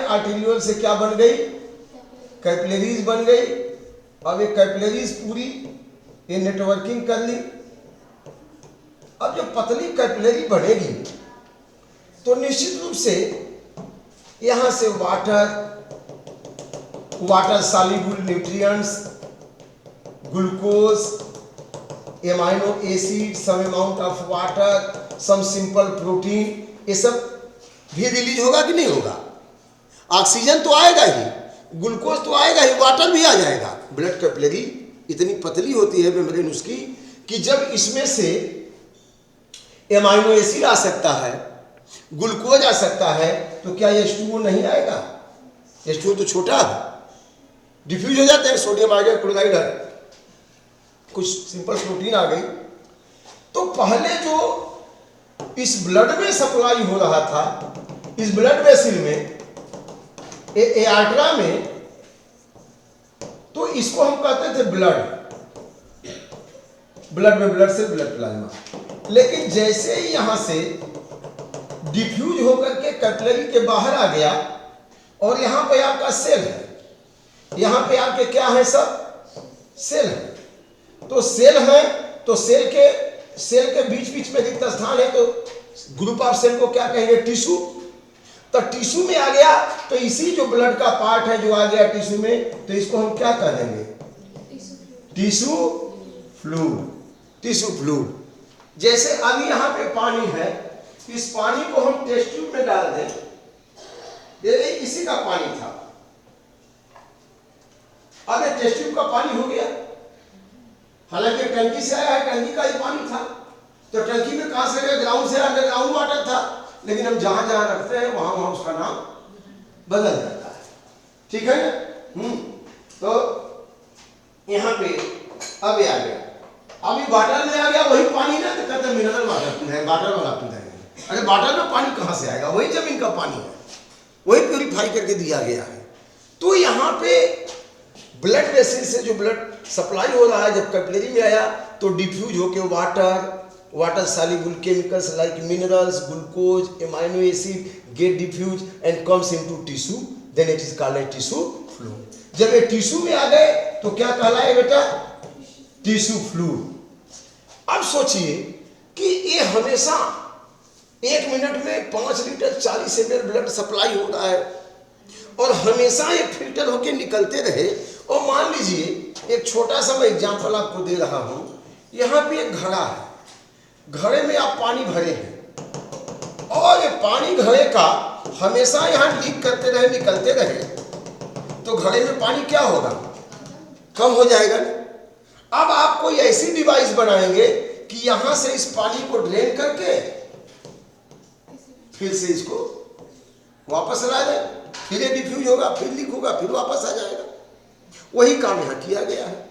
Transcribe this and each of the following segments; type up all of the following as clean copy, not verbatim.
Arteriole से क्या बन गई, कैपिलरीज बन गई। अब ये कैपिलरीज पूरी ये नेटवर्किंग कर ली। अब जब पतली कैपिलरी बढ़ेगी तो निश्चित रूप से यहां से water soluble nutrients, glucose, amino acid, some amount of water, some simple protein, ये सब भी रिलीज होगा कि नहीं होगा। ऑक्सीजन तो आएगा ही, ग्लूकोज तो आएगा ही, वाटर भी आ जाएगा। ब्लड कैपिलरी इतनी पतली होती है मेम्ब्रेन उसकी कि जब इसमें से एमाइनो एसिड आ सकता है, ग्लूकोज आ सकता है, तो क्या H2O नहीं आएगा। H2O तो छोटा है, डिफ्यूज हो जाते हैं, सोडियम आ गया, क्लोराइड है, कुछ सिंपल प्रोटीन आ गई। तो पहले जो इस ब्लड में सप्लाई हो रहा था, इस ब्लड वेसल में, एआर्टरा में, तो इसको हम कहते थे ब्लड में ब्लड से ब्लड प्लाज्मा। लेकिन जैसे ही यहां से डिफ्यूज होकर के कैपिलरी के बाहर आ गया और यहां पे आपका सेल है, यहां पे आपके क्या है, सब सेल है। तो सेल है, तो सेल के बीच बीच में रिक्त स्थान है, तो ग्रुप ऑफ सेल को क्या कहेंगे, टिश्यू। तो टिश्यू में आ गया, तो इसी जो ब्लड का पार्ट है जो आ गया टिश्यू में, तो इसको हम क्या कहेंगे, टिश्यू फ्लूइड। Tissue fluid. जैसे अभी यहां पे पानी है, इस पानी को हम टेस्ट ट्यूब में डाल दें, ये इसी का पानी था, अब ये टेस्ट ट्यूब का पानी हो गया। हालांकि टंकी से आया है, टंकी का ही पानी था, तो टंकी में कहां से गया, ग्राउंड से, अंडरग्राउंड वाटर था। लेकिन हम जहां जहां रखते हैं वहां वहां उसका नाम बदल जाता है, ठीक है ना। तो यहां पे अब ये आ गया, अभी वाटर में आ गया, वही पानी ना, तो कहते मिनरल वाटर है, वाटर वाला पीना है। अरे वाटर में पानी कहां से आएगा, वही जमीन का पानी है, वही प्यूरिफाई करके दिया गया है। तो यहां पे ब्लड वेसल से जो ब्लड सप्लाई हो रहा है, जब कैपिलरी में आया तो डिफ्यूज होके water soluble chemicals like minerals, glucose, amino acid get diffuse and comes into tissue, then it is called tissue fluid. जब ये टिश्यू में आ गए तो क्या कहलाए बेटा, टिश्यू फ्लूइड। अब सोचिए कि ये हमेशा 1 मिनट में 5 लीटर 40 ml ब्लड सप्लाई हो रहा है और हमेशा ये फिल्टर होके निकलते रहे। और मान लीजिए एक छोटा सा मैं एग्जांपल आपको दे रहा हूं, यहां पे एक घड़ा है, घड़े में आप पानी भरे हैं और ये पानी घड़े का हमेशा यहां लीक करते रहे, निकलते रहे, तो घड़े में पानी क्या होगा, कम हो जाएगा। अब आप कोई ऐसी डिवाइस बनाएंगे कि यहां से इस पानी को ड्रेन करके फिर से इसको वापस ला दे, फिर ये डिफ्यूज होगा, फिर लीक होगा, फिर वापस आ जाएगा। वही काम यहां किया गया है।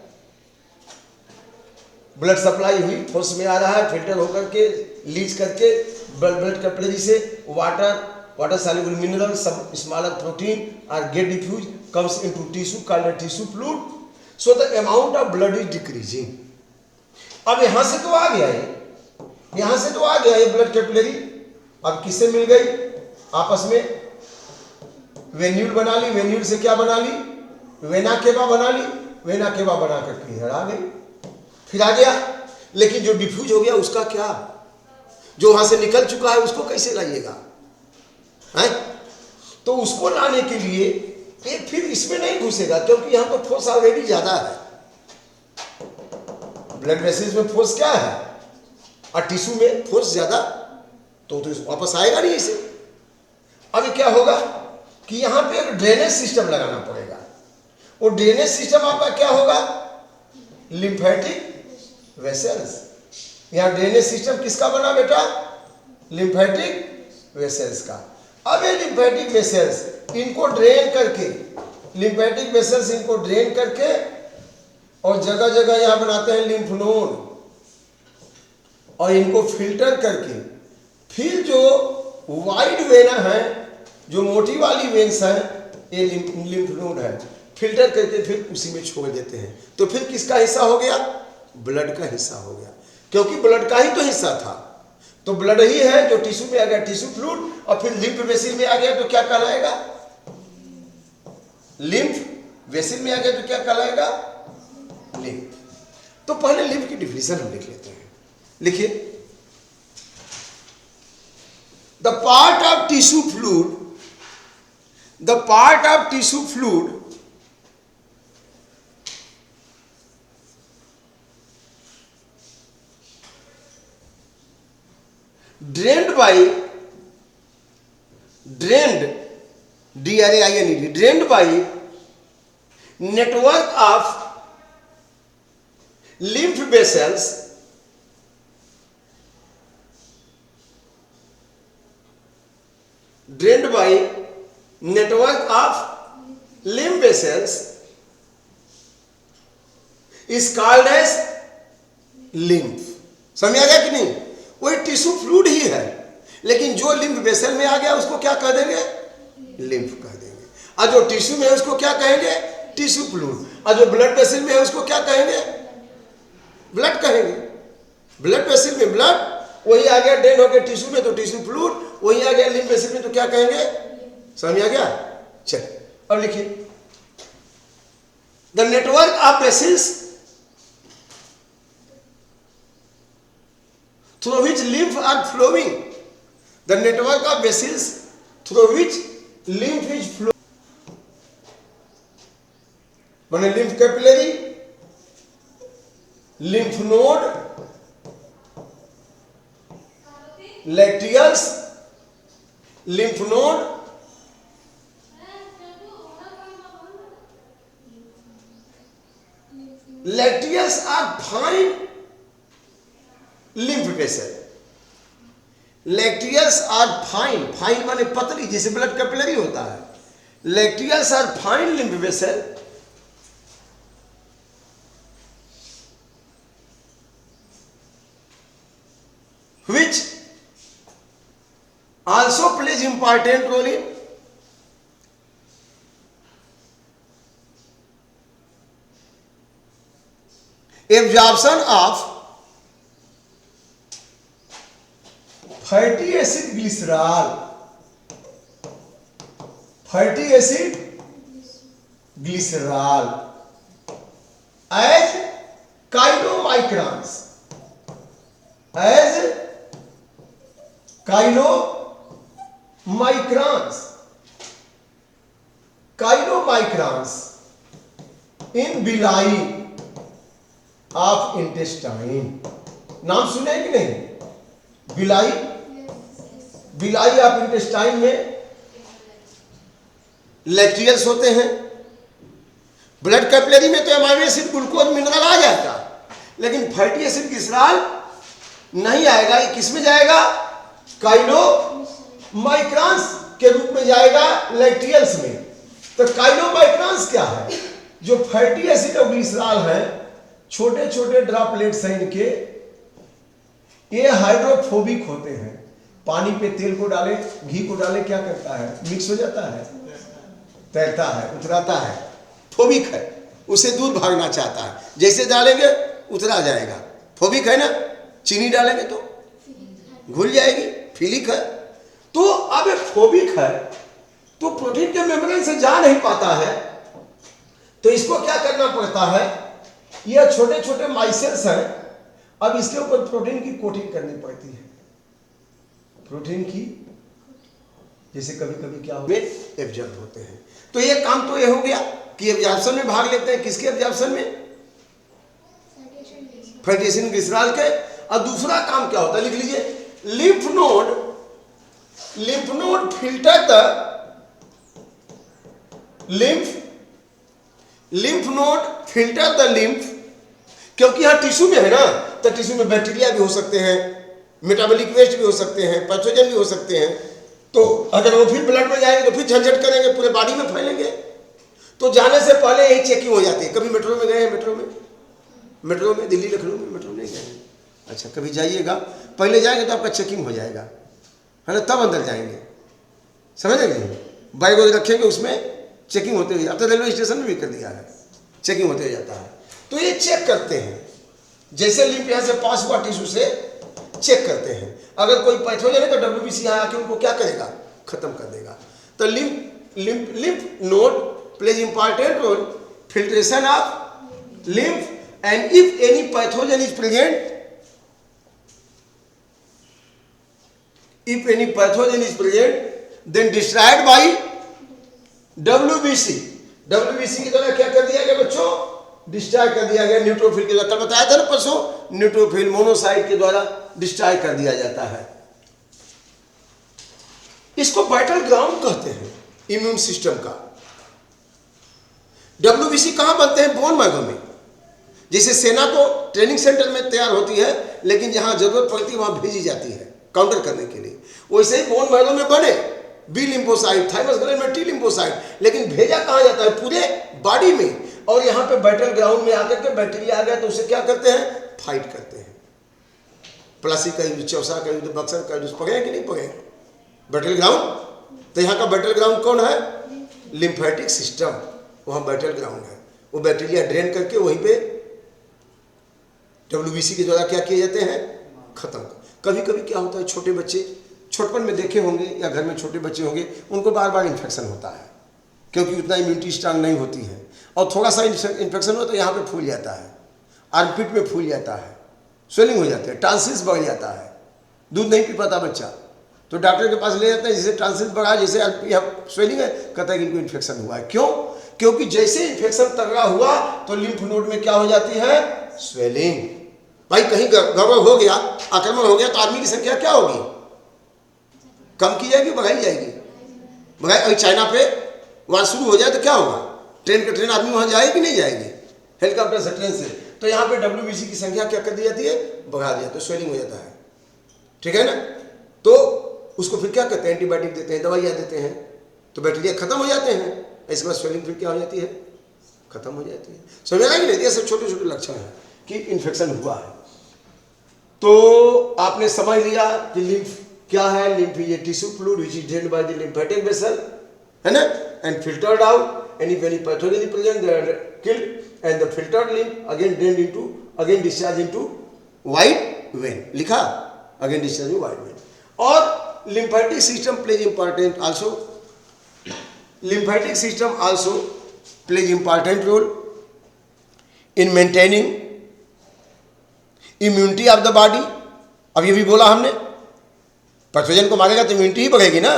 ब्लड सप्लाई हुई, फोर्स में आ रहा है, फिल्टर होकर के लीच करके ब्लड कैपिलरी से वाटर सॉल्युबल मिनरल, सब smaller protein are get diffuse comes into tissue called tissue fluid, so the amount of blood is decreasing. अब यहां से तो आ गया ये ब्लड कैपिलरी, अब किससे मिल गई, आपस में वेन्यूल बना ली, वेन्यूल से क्या बना ली, वेना केवा बना ली, वेना केवा बना करके इधर आ गई, फिर आ गया। लेकिन जो डिफ्यूज हो गया उसका क्या, जो वहां से निकल चुका है उसको कैसे लाइएगा, है? तो उसको लाने के लिए ये फिर इसमें नहीं घुसेगा, क्योंकि यहां तो फोर्स ऑलरेडी ज्यादा है। ब्लड वेसल्स में फोर्स क्या है और टिश्यू में फोर्स ज्यादा, तो वापस आएगा नहीं इसे। अब क्या होगा कि यहां पे एक ड्रेनेज सिस्टम लगाना पड़ेगा। वो ड्रेनेज सिस्टम आपका क्या होगा, लिम्फेटिक वेसल्स। यहां ड्रेनेज सिस्टम किसका बना बेटा, लिम्फेटिक वेसल्स का। अब ये लिम्फेटिक वेसल्स इनको ड्रेन करके, लिम्फेटिक वेसल्स इनको ड्रेन करके और जगह जगह यहां बनाते हैं लिम्फ नोड, और इनको फिल्टर करके फिर जो वाइड वेना है, जो मोटी वाली वेन्स है, ये लिम्फ नोड है, फिल्टर करके फिर उसी में छोड़ देते हैं। तो फिर किसका हिस्सा हो गया, ब्लड का हिस्सा हो गया, क्योंकि ब्लड का ही तो हिस्सा था। तो ब्लड ही है जो टिश्यू में आ गया, टिश्यू फ्लूइड, और फिर लिम्फ वेसल में आ गया तो क्या कहलाएगा, लिम्फ वेसल में आ गया तो क्या कहलाएगा? लिम्फ। तो पहले लिम्फ की डिफिनेशन हम लिख लेते हैं। लिखिए, the part of tissue fluid, the part of tissue fluid drained by, drained, D-R-A-I-N-E-D, drained by network of lymph vessels drained by network of lymph vessels is called as lymph। समझ आ गया कि नहीं? वही टिश्यू फ्लूइड ही है, लेकिन जो lymph vessel में आ गया उसको क्या कह देंगे? लिम्फ कह देंगे। और जो टिश्यू में है उसको क्या कहेंगे? Tissue fluid. और जो ब्लड वेसल में है उसको क्या कहेंगे? ब्लड कहेंगे। ब्लड वेसल में ब्लड, वही आ गया ड्रेन हो गया टिश्यू में तो टिश्यू फ्लूइड, वही आ गया लिम्फ वेसल में तो क्या कहेंगे? समझ आ गया? चल अब लिखिए, the network of vessels through which lymph are flowing, the network of vessels through which lymph is flowing, माने lymph capillary, lymph node, lacteals, lymph node, lacteals are fine lymph vessel, lacteals are fine, fine माने पतली, जैसे blood capillary होता है। lacteals are fine lymph vessel which also plays important role in absorption of fatty acid glycerol, fatty acid glycerol as chylomicrons, as chylomicrons, chylomicrons in villi of intestine. नाम सुने कि नहीं? बिलाई, बिलाई ऑफ इंटेस्टाइन में lacteals होते हैं। Blood capillary में तो अमाइनो एसिड, ग्लूकोज, मिनरल आ जाएगा, लेकिन फैटी एसिड ग्लिसरॉल नहीं आएगा। ये किस में जाएगा? काइलोमाइक्रॉन्स के रूप में जाएगा लैक्टियल्स में। तो काइलोमाइक्रॉन्स क्या है? जो फैटी एसिड और ग्लिसरॉल है, छोटे छोटे ड्रॉपलेट्स हैं इनके, ये हाइड्रोफोबिक होते हैं। पानी पे तेल को डाले, घी को डाले, क्या करता है? मिक्स हो जाता है, तैरता है, उतराता है। फोबिक है, उसे दूर भागना चाहता है। जैसे डालेंगे उतरा जाएगा। फोबिक है ना? चीनी डालेंगे तो घुल जाएगी, फिलिक है। तो अब फोबिक है तो प्रोटीन के मेम्ब्रेन से जा नहीं पाता है, तो इसको क्या करना पड़ता है? यह छोटे छोटे माइसेल्स हैं, अब इसके ऊपर प्रोटीन की कोटिंग करनी पड़ती है। प्रोटीन की, जैसे कभी कभी क्या होते हैं? एब्जॉर्ब होते हैं। तो ये काम तो ये हो गया कि एब्जॉर्प्शन में भाग लेते हैं। किसके एब्जॉर्प्शन में? फैटी एसिड ग्लिसरॉल के। और दूसरा काम क्या होता है? लिख लीजिए, lymph node, lymph node filter the lymph, lymph node filter the lymph. क्योंकि यहां टिश्यू में है ना, तो टिश्यू में बैक्टीरिया भी हो सकते हैं, मेटाबॉलिक वेस्ट भी हो सकते हैं, पैथोजन भी हो सकते हैं। तो अगर वो फिर ब्लड में जाएंगे तो फिर झंझट करेंगे, पूरे बॉडी में फैलेंगे। तो जाने से पहले यही चेकिंग हो जाती है। कभी मेट्रो में गए हैं? मेट्रो में दिल्ली लखनऊ में मेट्रो नहीं गए हैं? अच्छा, कभी जाइएगा, पहले जाएंगे तो आपका चेकिंग हो जाएगा, है ना, तब अंदर जाएंगे। समझ गए? बैग वैग रखेंगे, उसमें चेकिंग होते हुए। अब तो रेलवे स्टेशन में भी कर दिया है, चेकिंग होते जाता है। तो ये चेक करते हैं, जैसे लिम्फ यहाँ से पास हुआ टिश्यू से चेक करते हैं। अगर कोई पैथोजन है तो WBC यहाँ आके उनको क्या करेगा? खत्म कर देगा। तो lymph node plays important role filtration of lymph, and if any pathogen is present, if any pathogen is present, then destroyed by WBC. WBC के द्वारा क्या कर दिया गया बच्चों? डिस्ट्रॉय कर दिया गया न्यूट्रोफिल के द्वारा। कल बताया था ना परसों, न्यूट्रोफिल मोनोसाइट के द्वारा डिस्ट्रॉय कर दिया जाता है। इसको बैटल ग्राउंड कहते हैं इम्यून सिस्टम का। WBC कहां बनते हैं? बोन मैरो में। जैसे सेना तो ट्रेनिंग सेंटर में तैयार होती है, लेकिन जहां जरूरत पड़ती है वहां भेजी जाती है काउंटर करने के लिए, वैसे ही बोन मैरो में बने बी लिम्फोसाइट, थाइमस ग्लैंड में टी लिम्फोसाइट, लेकिन भेजा कहां जाता है? पूरे बॉडी में। और यहां पे बैटल ग्राउंड में आकर के बैक्टीरिया आ गया तो उसे क्या करते हैं? फाइट करते हैं। प्लासी का युद्ध, चौसा का युद्ध, बक्सर का युद्ध पढ़े कि नहीं पढ़े? Battle ground. तो यहाँ का बैटल ग्राउंड कौन है? लिम्फेटिक सिस्टम, वहाँ बैटल ग्राउंड है। वो बैक्टीरिया ड्रेन करके वहीं पे WBC के द्वारा क्या किए जाते हैं? खत्म। कभी कभी क्या होता है, छोटे बच्चे छोटपन में देखे होंगे या घर में छोटे बच्चे होंगे, उनको बार बार इन्फेक्शन होता है क्योंकि उतना इम्यूनिटी स्ट्रांग नहीं होती है, और थोड़ा सा इन्फेक्शन हो तो यहाँ पे फूल जाता है, आर्मपिट में फूल जाता है, स्वेलिंग हो जाती है, टांसिल्स बढ़ जाता है, दूध नहीं पी पाता बच्चा, तो डॉक्टर के पास ले जाते हैं, जैसे टांसिल्स बढ़ा, जैसे स्वेलिंग है, कहता है कि इनको इन्फेक्शन हुआ है। क्यों? क्योंकि जैसे इन्फेक्शन तगड़ा हुआ तो लिम्फ नोड में क्या हो जाती है? स्वेलिंग। भाई कहीं गड़बड़ हो गया, आक्रमण हो गया तो आदमी की संख्या क्या होगी? कम की जाएगी, बढ़ाई जाएगी? बढ़ाई। अभी चाइना पे वहाँ शुरू हो जाए तो क्या होगा? ट्रेन के ट्रेन आदमी वहाँ जाएगी नहीं जाएगी? हेलीकॉप्टर से, ट्रेन से। तो यहाँ पे WBC की संख्या क्या कर दी जाती है? बढ़ा दिया, तो स्वेलिंग हो जाता है। ठीक है ना? तो उसको फिर क्या करते हैं? एंटीबायोटिक देते हैं, दवाइयाँ देते हैं, तो बैक्टीरिया खत्म हो जाते हैं। इसके बाद स्वेलिंग फिर क्या हो जाती है? खत्म हो जाती है। समझ आया कि नहीं? ये सब छोटे छोटे लक्षण हैं कि इन्फेक्शन हुआ है। तो आपने समझ लिया कि लिम्फ क्या है? Lymph is a tissue fluid which is drained by the lymphatic vessel, है ना, and filtered out, and if any pathogen is present they are killed, and the filtered lymph again drained into, again discharge into white vein. लिखा? Again discharge in white vein. और lymphatic system plays important also, lymphatic system also plays important role in maintaining immunity of the body। अब ये भी बोला हमने, pathogen को मारेगा तो इम्यूनिटी ही बढ़ेगी ना।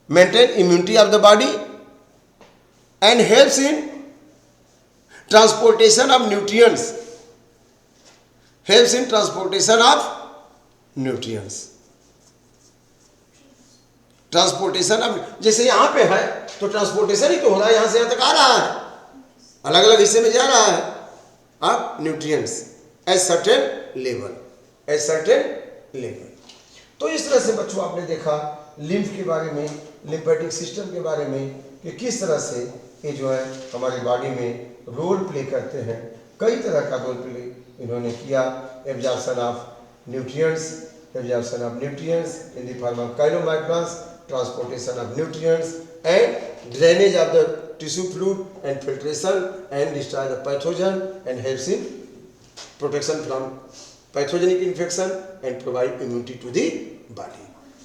Maintain immunity of the body and helps in transportation of nutrients, helps in transportation of nutrients, transportation of, जैसे यहां पे है तो ट्रांसपोर्टेशन ही तो हो रहा है, यहां से यहां तक आ रहा है, अलग अलग हिस्से में जा रहा है आप nutrients at certain level, at certain level. तो इस तरह से बच्चों आपने देखा लिम्फ के बारे में, लिम्फेटिक सिस्टम के बारे में, कि किस तरह से ये जो है हमारी बॉडी में रोल प्ले करते हैं। कई तरह का रोल प्ले इन्होंने किया। Absorption of nutrients, absorption of nutrients in the form of chylomicrons, transportation of nutrients and drainage of the tissue fluid and filtration and destroy the pathogen and helps in protection from pathogenic infection and provide immunity to the body।